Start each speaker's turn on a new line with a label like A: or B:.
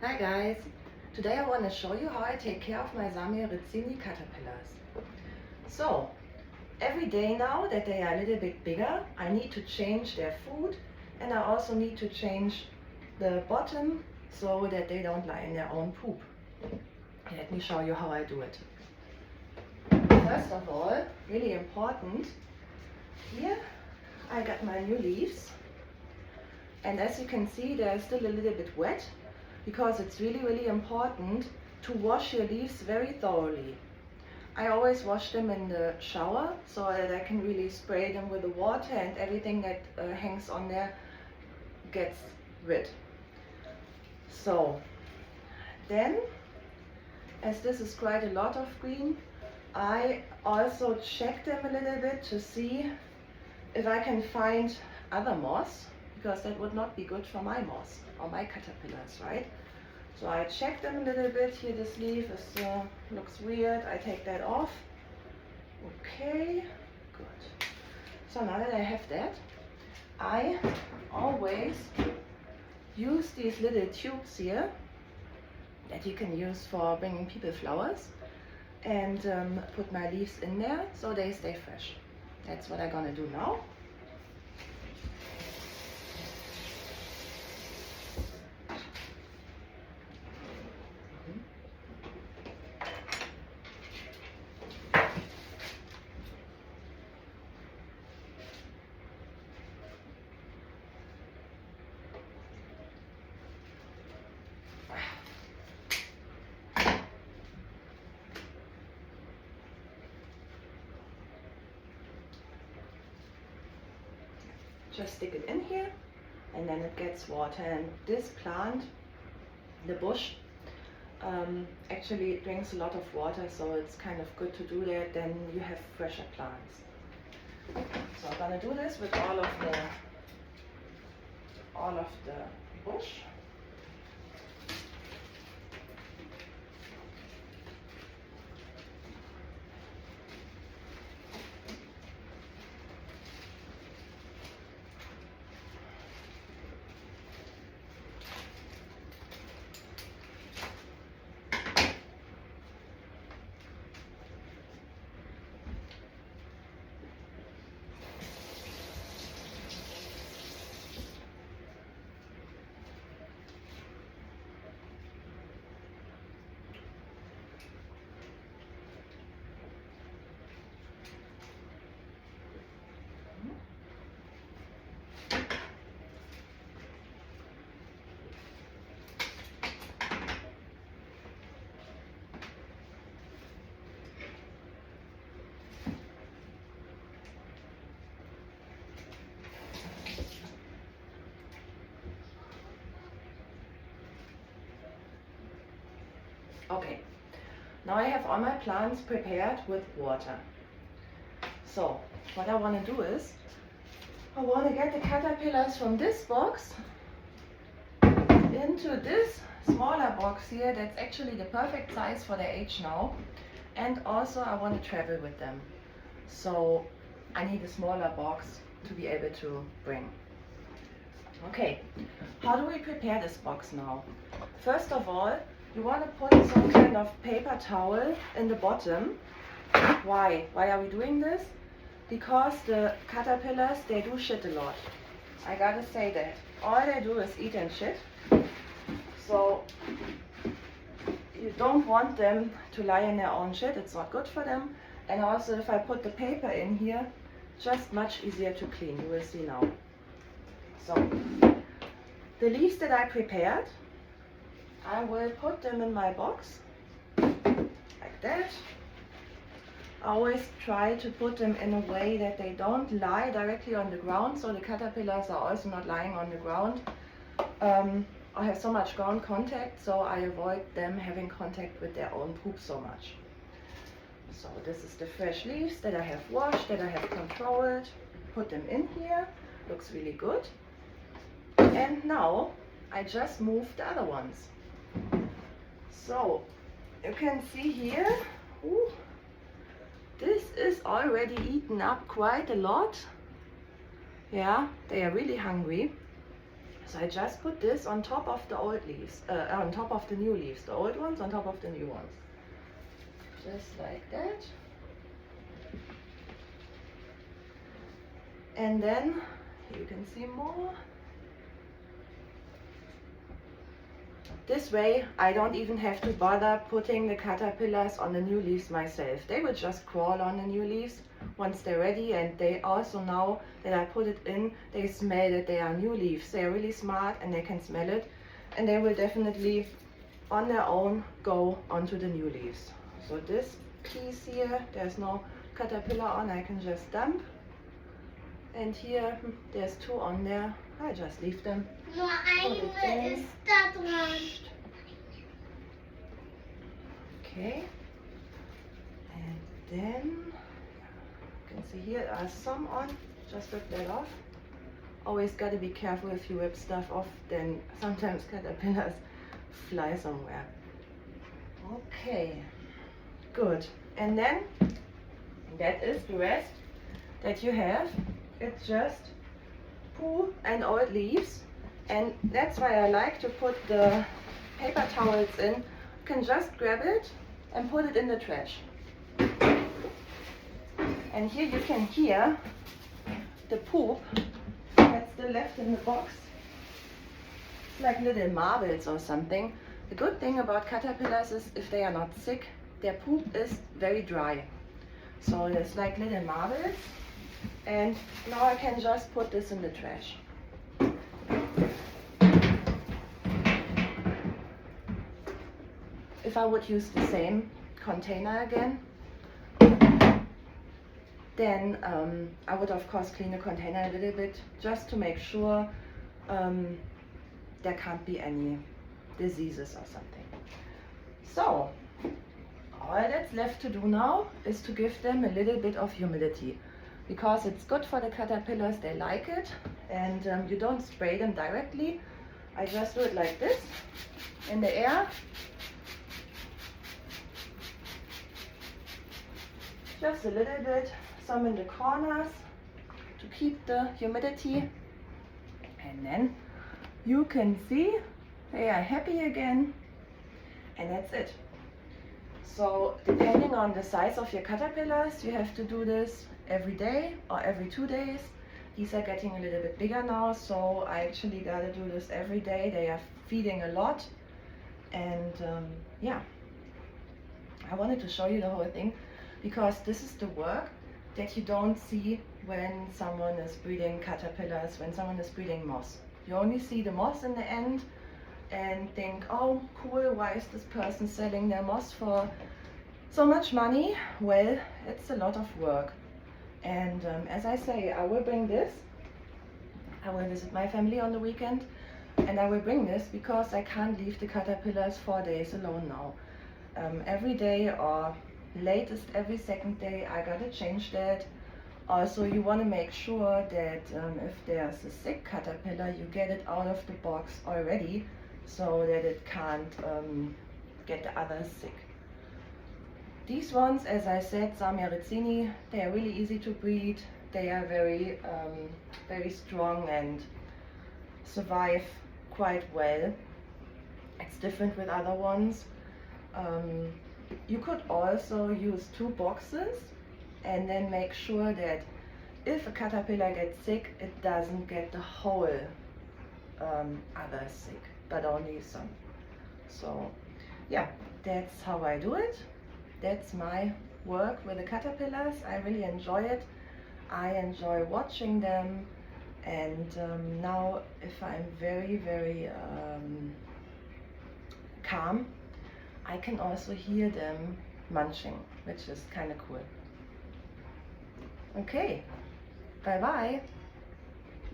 A: Hi guys! Today I want to show you how I take care of my Samia ricini caterpillars. So, every day now that they are a little bit bigger, I need to change their food, and I also need to change the bottom so that they don't lie in their own poop. Let me show you how I do it. First of all, really important, here I got my new leaves, and as you can see they're still a little bit wet, because it's really important to wash your leaves very thoroughly. I always wash them in the shower so that I can really spray them with the water and everything that hangs on there gets rid. So then, as this is quite a lot of green, I also check them a little bit to see if I can find other moths, because that would not be good for my moths or my caterpillars, right? So I check them a little bit. Here this leaf is, looks weird. I take that off. Okay, good. So now that I have that, I always use these little tubes here that you can use for bringing people flowers, and put my leaves in there so they stay fresh. That's what I'm gonna do now. Just stick it in here and then it gets water. And this plant, the bush, actually drinks a lot of water, so it's kind of good to do that, then you have fresher plants. So I'm gonna do this with all of the bush. Okay, now I have all my plants prepared with water. So what I want to do is, I want to get the caterpillars from this box into this smaller box here. That's actually the perfect size for their age now. And also I want to travel with them. So I need a smaller box to be able to bring. Okay, how do we prepare this box now? First of all, you want to put some kind of paper towel in the bottom. Why? Why are we doing this? Because the caterpillars, they do shit a lot. I gotta say that. All they do is eat and shit. So you don't want them to lie in their own shit. It's not good for them. And also if I put the paper in here, just much easier to clean. You will see now. So the leaves that I prepared, I will put them in my box, like that. I always try to put them in a way that they don't lie directly on the ground, so the caterpillars are also not lying on the ground. I have so much ground contact, so I avoid them having contact with their own poop so much. So this is the fresh leaves that I have washed, that I have controlled. Put them in here, looks really good. And now I just move the other ones. So you can see here, ooh, this is already eaten up quite a lot. Yeah, they are really hungry. So I just put this on top of the old leaves, on top of the new leaves, the old ones on top of the new ones. Just like that. And then you can see more. This way I don't even have to bother putting the caterpillars on the new leaves myself. They will just crawl on the new leaves once they're ready, and they also, now that I put it in, they smell that they are new leaves. They are really smart and they can smell it, and they will definitely on their own go onto the new leaves. So this piece here, there's no caterpillar on, I can just dump. And here there's 2 on there, I just leave them.
B: Nur eine ist da dran.
A: Okay, and then you can see here are some on. Just rip that off. Always got to be careful if you rip stuff off, then sometimes caterpillars fly somewhere. Okay, good. And then that is the rest that you have. It's just poo and old leaves, and that's why I like to put the paper towels in. You can just grab it and put it in the trash. And here you can hear the poop that's still left in the box. It's like little marbles or something. The good thing about caterpillars is if they are not sick, their poop is very dry. So it's like little marbles. And now I can just put this in the trash. If I would use the same container again, then I would of course clean the container a little bit just to make sure there can't be any diseases or something. So all that's left to do now is to give them a little bit of humidity, because it's good for the caterpillars, they like it, and you don't spray them directly. I just do it like this in the air. Just a little bit, some in the corners to keep the humidity, and then you can see they are happy again, and that's it. So depending on the size of your caterpillars, you have to do this every day or every 2 days. These are getting a little bit bigger now, so I actually gotta do this every day. They are feeding a lot, and yeah, I wanted to show you the whole thing because this is the work that you don't see when someone is breeding caterpillars, when someone is breeding moths. You only see the moths in the end and think, oh cool, why is this person selling their moths for so much money? Well, it's a lot of work. And as I say, I will bring this. I will visit my family on the weekend, and I will bring this because I can't leave the caterpillars 4 days alone now. Every day, or latest every 2nd day, I gotta change that. Also, you want to make sure that if there's a sick caterpillar, you get it out of the box already so that it can't get the others sick. These ones, as I said, Samia ricini, they are really easy to breed. They are very, very strong and survive quite well. It's different with other ones. You could also use 2 boxes and then make sure that if a caterpillar gets sick, it doesn't get the whole others sick, but only some. So yeah, that's how I do it. That's my work with the caterpillars. I really enjoy it. I enjoy watching them, and now if I'm very, very calm, I can also hear them munching, which is kind of cool. Okay, bye bye.